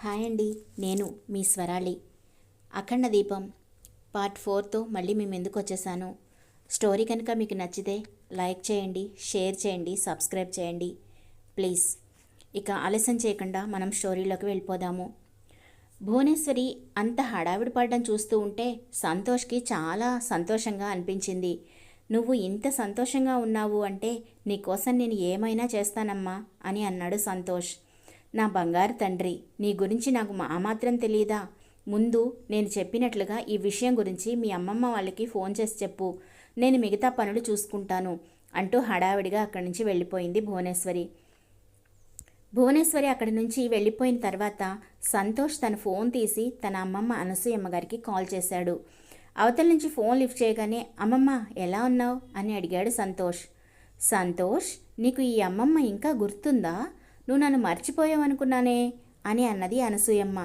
Hi అండి, నేను మీ స్వరాళి. అఖండ దీపం పార్ట్ 4తో మళ్ళీ మీ ముందుకు వచ్చేసాను. స్టోరీ కనుక మీకు నచ్చితే లైక్ చేయండి, షేర్ చేయండి, సబ్స్క్రైబ్ చేయండి ప్లీజ్. ఇక ఆలస్యం చేయకుండా మనం స్టోరీలోకి వెళ్ళిపోదాము. భువనేశ్వరి అంత హడావిడి పడడం చూస్తూ ఉంటే సంతోష్కి చాలా సంతోషంగా అనిపించింది. నువ్వు ఇంత సంతోషంగా ఉన్నావు అంటే నీకోసం నేను ఏమైనా చేస్తానమ్మా అని అన్నాడు సంతోష్. నా బంగారు తండ్రి, నీ గురించి నాకు మాత్రం తెలియదా? ముందు నేను చెప్పినట్లుగా ఈ విషయం గురించి మీ అమ్మమ్మ వాళ్ళకి ఫోన్ చేసి చెప్పు, నేను మిగతా పనులు చూసుకుంటాను అంటూ హడావిడిగా అక్కడి నుంచి వెళ్ళిపోయింది భువనేశ్వరి. భువనేశ్వరి అక్కడి నుంచి వెళ్ళిపోయిన తర్వాత సంతోష్ తన ఫోన్ తీసి తన అమ్మమ్మ అనసూయమ్మ గారికి కాల్ చేశాడు. అవతల నుంచి ఫోన్ లిఫ్ట్ చేయగానే, అమ్మమ్మ ఎలా ఉన్నావు అని అడిగాడు సంతోష్. సంతోష్, నీకు ఈ అమ్మమ్మ ఇంకా గుర్తుందా? నువ్వు నన్ను మర్చిపోయావనుకున్నానే అని అన్నది అనసూయమ్మ.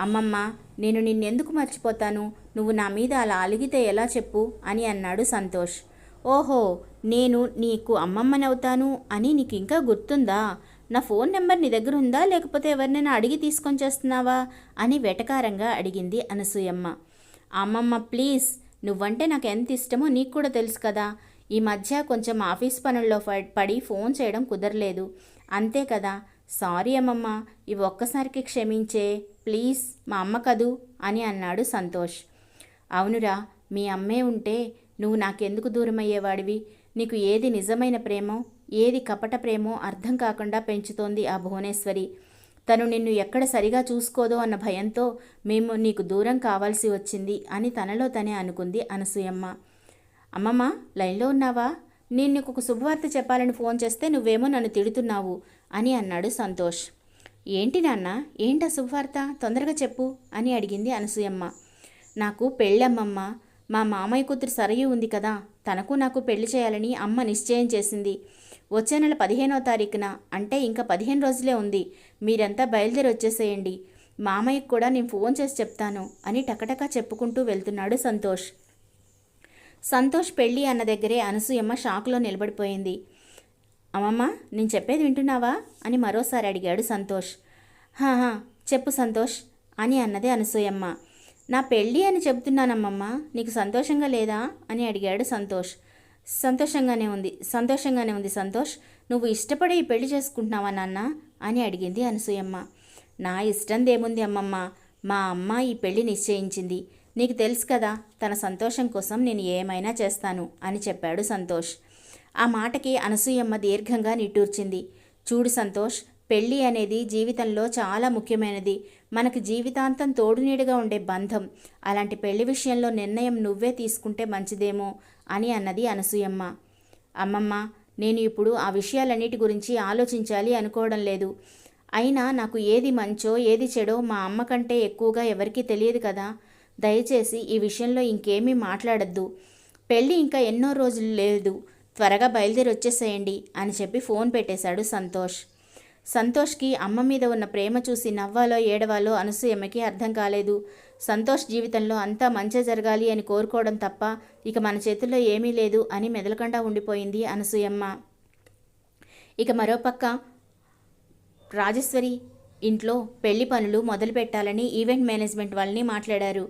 అమ్మమ్మ, నేను నిన్నెందుకు మర్చిపోతాను? నువ్వు నా మీద అలా అలిగితే ఎలా చెప్పు అని అన్నాడు సంతోష్. ఓహో, నేను నీకు అమ్మమ్మనవుతాను అని నీకు ఇంకా గుర్తుందా? నా ఫోన్ నెంబర్ నీ దగ్గర ఉందా, లేకపోతే ఎవరినైనా అడిగి తీసుకొని చేస్తున్నావా అని వెటకారంగా అడిగింది అనసూయమ్మ. అమ్మమ్మ ప్లీజ్, నువ్వంటే నాకు ఎంత ఇష్టమో నీకు కూడా తెలుసు కదా. ఈ మధ్య కొంచెం ఆఫీస్ పనుల్లో పడి ఫోన్ చేయడం కుదరలేదు, అంతే కదా. సారీ అమ్మమ్మ, ఇవి ఒక్కసారికి క్షమించే ప్లీజ్, మా అమ్మ కదూ అని అన్నాడు సంతోష్. అవునురా, మీ అమ్మే ఉంటే నువ్వు నాకెందుకు దూరమయ్యేవాడివి? నీకు ఏది నిజమైన ప్రేమో ఏది కపట ప్రేమో అర్థం కాకుండా పెంచుతోంది ఆ భువనేశ్వరి. తను నిన్ను ఎక్కడ సరిగా చూసుకోదో అన్న భయంతో మేము నీకు దూరం కావాల్సి వచ్చింది అని తనలో తనే అనుకుంది అనసూయమ్మ. అమ్మమ్మ, లైన్లో ఉన్నావా? నేను నీకు ఒక శుభవార్త చెప్పాలని ఫోన్ చేస్తే నువ్వేమో నన్ను తిడుతున్నావు అని అన్నాడు సంతోష్. ఏంటి నాన్న, ఏంటా శుభవార్త? తొందరగా చెప్పు అని అడిగింది అనసూయమ్మ. నాకు పెళ్ళమ్మమ్మ. మా మామయ్య కూతురు సరయు ఉంది కదా, తనకు నాకు పెళ్లి చేయాలని అమ్మ నిశ్చయం చేసింది. వచ్చే నెల 15వ తారీఖున, అంటే ఇంకా 15 రోజులే ఉంది. మీరంతా బయలుదేరి వచ్చేసేయండి. మామయ్యకు కూడా నేను ఫోన్ చేసి చెప్తాను అని టకటకా చెప్పుకుంటూ వెళ్తున్నాడు సంతోష్. సంతోష్ పెళ్ళి అన్న దగ్గరే అనసూయమ్మ షాక్లో నిలబడిపోయింది. అమ్మమ్మ, నేను చెప్పేది వింటున్నావా అని మరోసారి అడిగాడు సంతోష్. హాహా, చెప్పు సంతోష్ అని అన్నది అనసూయమ్మ. నా పెళ్ళి అని చెబుతున్నానమ్మమ్మ, నీకు సంతోషంగా లేదా అని అడిగాడు సంతోష్. సంతోషంగానే ఉంది సంతోష్. నువ్వు ఇష్టపడి ఈ పెళ్లి చేసుకుంటున్నావా నాన్న అని అడిగింది అనసూయమ్మ. నా ఇష్టందేముంది అమ్మమ్మ, మా అమ్మ ఈ పెళ్లి నిశ్చయించింది. నీకు తెలుసు కదా, తన సంతోషం కోసం నేను ఏమైనా చేస్తాను అని చెప్పాడు సంతోష్. ఆ మాటకి అనసూయమ్మ దీర్ఘంగా నిట్టూర్చింది. చూడు సంతోష్, పెళ్ళి అనేది జీవితంలో చాలా ముఖ్యమైనది. మనకు జీవితాంతం తోడునీడుగా ఉండే బంధం. అలాంటి పెళ్లి విషయంలో నిర్ణయం నువ్వే తీసుకుంటే మంచిదేమో అని అన్నది అనసూయమ్మ. అమ్మమ్మ, నేను ఇప్పుడు ఆ విషయాలన్నిటి గురించి ఆలోచించాలి అనుకోవడం లేదు. అయినా నాకు ఏది మంచో ఏది చెడో మా అమ్మ కంటే ఎక్కువగా ఎవరికీ తెలియదు కదా. దయచేసి ఈ విషయంలో ఇంకేమీ మాట్లాడద్దు. పెళ్ళి ఇంకా ఎన్నో రోజులు లేదు, త్వరగా బయలుదేరి వచ్చేసేయండి అని చెప్పి ఫోన్ పెట్టేశాడు సంతోష్. సంతోష్కి అమ్మ మీద ఉన్న ప్రేమ చూసి నవ్వాలో ఏడవాలో అనసూయమ్మకి అర్థం కాలేదు. సంతోష్ జీవితంలో అంతా మంచి జరగాలి అని కోరుకోవడం తప్ప ఇక మన చేతుల్లో ఏమీ లేదు అని మెదలకుండా ఉండిపోయింది అనసూయమ్మ. ఇక మరోపక్క రాజేశ్వరి ఇంట్లో పెళ్లి పనులు మొదలు పెట్టాలని ఈవెంట్ మేనేజ్మెంట్ వాళ్ళని మాట్లాడారు.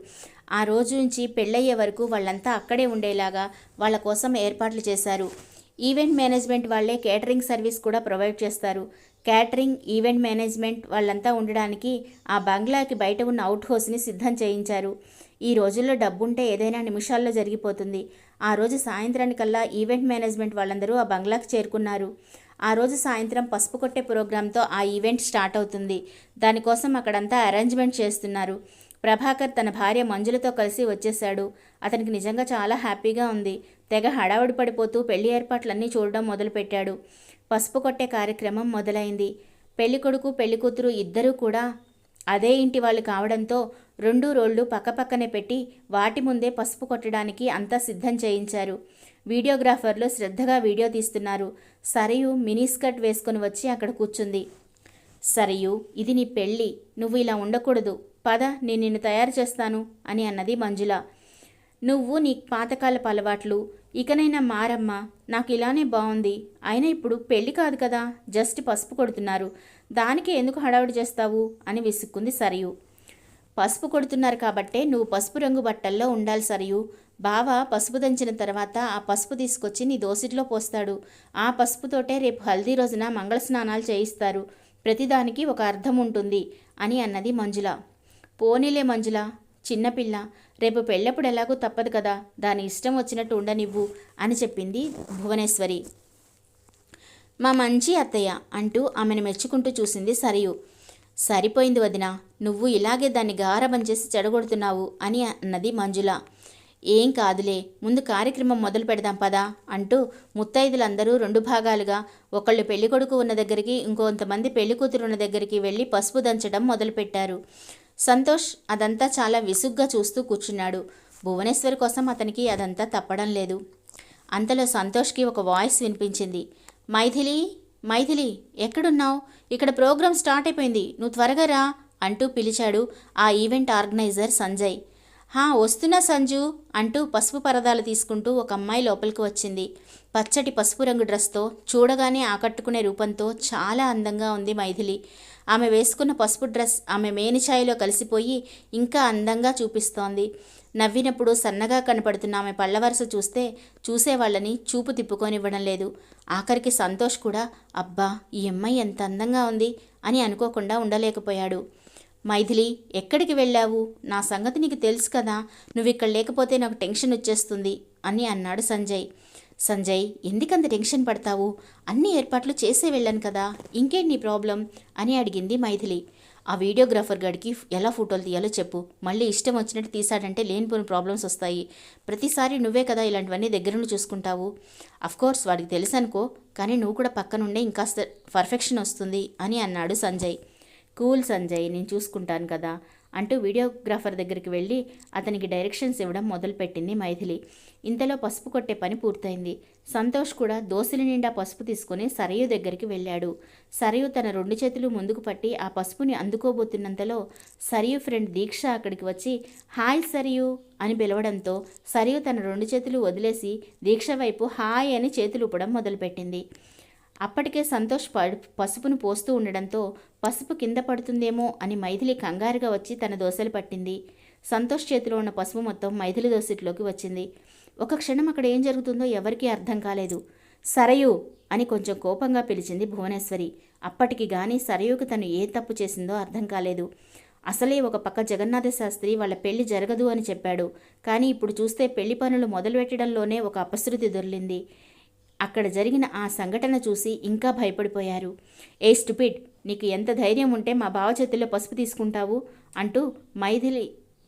ఆ రోజు నుంచి పెళ్ళయ్యే వరకు వాళ్ళంతా అక్కడే ఉండేలాగా వాళ్ళ కోసం ఏర్పాట్లు చేశారు. ఈవెంట్ మేనేజ్మెంట్ వాళ్ళే కేటరింగ్ సర్వీస్ కూడా ప్రొవైడ్ చేస్తారు. కేటరింగ్, ఈవెంట్ మేనేజ్మెంట్ వాళ్ళంతా ఉండడానికి ఆ బంగ్లాకి బయట ఉన్న అవుట్ హౌస్ని సిద్ధం చేయించారు. ఈ రోజుల్లో డబ్బుంటే ఏదైనా నిమిషాల్లో జరిగిపోతుంది. ఆ రోజు సాయంత్రానికల్లా ఈవెంట్ మేనేజ్మెంట్ వాళ్ళందరూ ఆ బంగ్లాకి చేరుకున్నారు. ఆ రోజు సాయంత్రం పసుపు కొట్టే ప్రోగ్రాంతో ఆ ఈవెంట్ స్టార్ట్ అవుతుంది. దానికోసం అక్కడంతా అరేంజ్మెంట్ చేస్తున్నారు. ప్రభాకర్ తన భార్య మంజులతో కలిసి వచ్చేశాడు. అతనికి నిజంగా చాలా హ్యాపీగా ఉంది. తెగ హడావుడి పడిపోతూ పెళ్లి ఏర్పాట్లన్నీ చూడడం మొదలుపెట్టాడు. పసుపు కొట్టే కార్యక్రమం మొదలైంది. పెళ్ళికొడుకు పెళ్ళికూతురు ఇద్దరూ కూడా అదే ఇంటి వాళ్ళు కావడంతో 2 రోళ్లు పక్కపక్కనే పెట్టి వాటి ముందే పసుపు కొట్టడానికి అంతా సిద్ధం చేయించారు. వీడియోగ్రాఫర్లు శ్రద్ధగా వీడియో తీస్తున్నారు. సరయు మినీ స్కర్ట్ వేసుకొని వచ్చి అక్కడ కూర్చుంది. సరయు, ఇది నీ పెళ్ళి, నువ్వు ఇలా ఉండకూడదు, పద నేను నిన్ను తయారు చేస్తాను అని అన్నది మంజుల. నువ్వు నీ పాతకాలపు అలవాట్లు ఇకనైనా మారమ్మా, నాకు ఇలానే బాగుంది. అయినా ఇప్పుడు పెళ్ళి కాదు కదా, జస్ట్ పసుపు కొడుతున్నారు. దానికి ఎందుకు హడావుడి చేస్తావు అని విసుక్కుంది సరియు. పసుపు కొడుతున్నారు కాబట్టే నువ్వు పసుపు రంగు బట్టల్లో ఉండాలి సరియు. బావ పసుపు దంచిన తర్వాత ఆ పసుపు తీసుకొచ్చి నీ దోసిట్లో పోస్తాడు. ఆ పసుపుతోటే రేపు హల్దీ రోజున మంగళ స్నానాలు చేయిస్తారు. ప్రతిదానికి ఒక అర్థం ఉంటుంది అని అన్నది మంజుల. పోనీలే మంజుల, చిన్నపిల్ల, రేపు పెళ్ళప్పుడు ఎలాగూ తప్పదు కదా, దాని ఇష్టం వచ్చినట్టు ఉండనివ్వు అని చెప్పింది భువనేశ్వరి. మా మంచి అత్తయ్య అంటూ ఆమెను మెచ్చుకుంటూ చూసింది సరియు. సరిపోయింది వదిన, నువ్వు ఇలాగే దాన్ని గారాబం చేసి చెడగొడుతున్నావు అని అన్నది మంజుల. ఏం కాదులే, ముందు కార్యక్రమం మొదలు పెడదాం పదా అంటూ ముత్తైదులందరూ 2 భాగాలుగా ఒకళ్ళు పెళ్ళికొడుకు ఉన్న దగ్గరికి, ఇంకొంతమంది పెళ్లికూతురు ఉన్న దగ్గరికి వెళ్ళి పసుపు దంచడం మొదలుపెట్టారు. సంతోష్ అదంతా చాలా విసుగ్గా చూస్తూ కూర్చున్నాడు. భువనేశ్వరి కోసం అతనికి అదంతా తప్పడం లేదు. అంతలో సంతోష్కి ఒక వాయిస్ వినిపించింది. మైథిలి, మైథిలి, ఎక్కడున్నావు? ఇక్కడ ప్రోగ్రాం స్టార్ట్ అయిపోయింది, నువ్వు త్వరగా రా అంటూ పిలిచాడు ఆ ఈవెంట్ ఆర్గనైజర్ సంజయ్. వస్తున్నా సంజు అంటూ పసుపు పరదాలు తీసుకుంటూ ఒక అమ్మాయి లోపలికి వచ్చింది. పచ్చటి పసుపు రంగు డ్రెస్తో, చూడగానే ఆకట్టుకునే రూపంతో చాలా అందంగా ఉంది మైథిలి. ఆమె వేసుకున్న పసుపు డ్రెస్ ఆమె మేనిఛాయలో కలిసిపోయి ఇంకా అందంగా చూపిస్తోంది. నవ్వినప్పుడు సన్నగా కనపడుతున్న ఆమె పళ్ళవరస చూస్తే చూసేవాళ్ళని చూపు తిప్పుకొనివ్వడం లేదు. ఆఖరికి సంతోష్ కూడా అబ్బా, ఈ అమ్మాయి ఎంత అందంగా ఉంది అని అనుకోకుండా ఉండలేకపోయాడు. మైథిలి, ఎక్కడికి వెళ్ళావు? నా సంగతి నీకు తెలుసు కదా, నువ్వు ఇక్కడ లేకపోతే నాకు టెన్షన్ వచ్చేస్తుంది అని అన్నాడు సంజయ్. సంజయ్, ఎందుకంత టెన్షన్ పడతావు? అన్ని ఏర్పాట్లు చేసే వెళ్ళాను కదా, ఇంకేంటి నీ ప్రాబ్లం అని అడిగింది మైథిలి. ఆ వీడియోగ్రాఫర్ గడికి ఎలా ఫోటోలు తీయాలో చెప్పు, మళ్ళీ ఇష్టం వచ్చినట్టు తీసాడంటే లేనిపోని ప్రాబ్లమ్స్ వస్తాయి. ప్రతిసారి నువ్వే కదా ఇలాంటివన్నీ దగ్గరుండి చూసుకుంటావు. అఫ్కోర్స్ వాడికి తెలుసు అనుకో, కానీ నువ్వు కూడా పక్కనుండే ఇంకాస్త పర్ఫెక్షన్ వస్తుంది అని అన్నాడు సంజయ్. కూల్ సంజయ్, నేను చూసుకుంటాను కదా అంటూ వీడియోగ్రాఫర్ దగ్గరికి వెళ్ళి అతనికి డైరెక్షన్స్ ఇవ్వడం మొదలుపెట్టింది మైథిలి. ఇంతలో పసుపు కొట్టే పని పూర్తయింది. సంతోష్ కూడా దోశల నిండా పసుపు తీసుకుని సరయు దగ్గరికి వెళ్ళాడు. సరయు తన 2 చేతులు ముందుకు పట్టి ఆ పసుపుని అందుకోబోతున్నంతలో సరయు ఫ్రెండ్ దీక్ష అక్కడికి వచ్చి హాయ్ సరయు అని పిలవడంతో సరయు తన 2 చేతులు వదిలేసి దీక్ష వైపు హాయ్ అని చేతులు ఊపడం మొదలుపెట్టింది. అప్పటికే సంతోష్ పసుపును పోస్తూ ఉండడంతో పసుపు కింద పడుతుందేమో అని మైథిలి కంగారుగా వచ్చి తన దోశలు పట్టింది. సంతోష్ చేతిలో ఉన్న పసుపు మొత్తం మైథిలి దోశట్లోకి వచ్చింది. ఒక క్షణం అక్కడ ఏం జరుగుతుందో ఎవరికీ అర్థం కాలేదు. సరయు అని కొంచెం కోపంగా పిలిచింది భువనేశ్వరి. అప్పటికి గానీ సరయుకు తను ఏ తప్పు చేసిందో అర్థం కాలేదు. అసలే ఒక పక్క జగన్నాథ శాస్త్రి వాళ్ళ పెళ్లి జరగదు అని చెప్పాడు. కానీ ఇప్పుడు చూస్తే పెళ్లి పనులు మొదలుపెట్టడంలోనే ఒక అపశృతి దొర్లింది. అక్కడ జరిగిన ఆ సంఘటన చూసి ఇంకా భయపడిపోయారు. ఏ స్టూపిడ్, నీకు ఎంత ధైర్యం ఉంటే మా బావ చేతుల్లో పసుపు తీసుకుంటావు అంటూ మైథిలి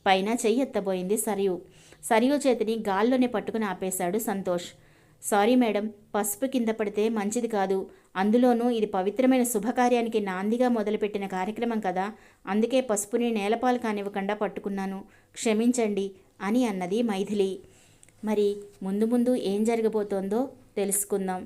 పైన చెయ్యెత్తబోయింది సరియు. సరియు చేతిని గాల్లోనే పట్టుకుని ఆపేశాడు సంతోష్. సారీ మేడం, పసుపు కింద పడితే మంచిది కాదు, అందులోనూ ఇది పవిత్రమైన శుభకార్యానికి నాందిగా మొదలుపెట్టిన కార్యక్రమం కదా, అందుకే పసుపుని నేలపాలు కానివ్వకుండా పట్టుకున్నాను, క్షమించండి అని అన్నది మైథిలి. మరి ముందు ముందు ఏం జరగబోతోందో తెలుసుకుందాం.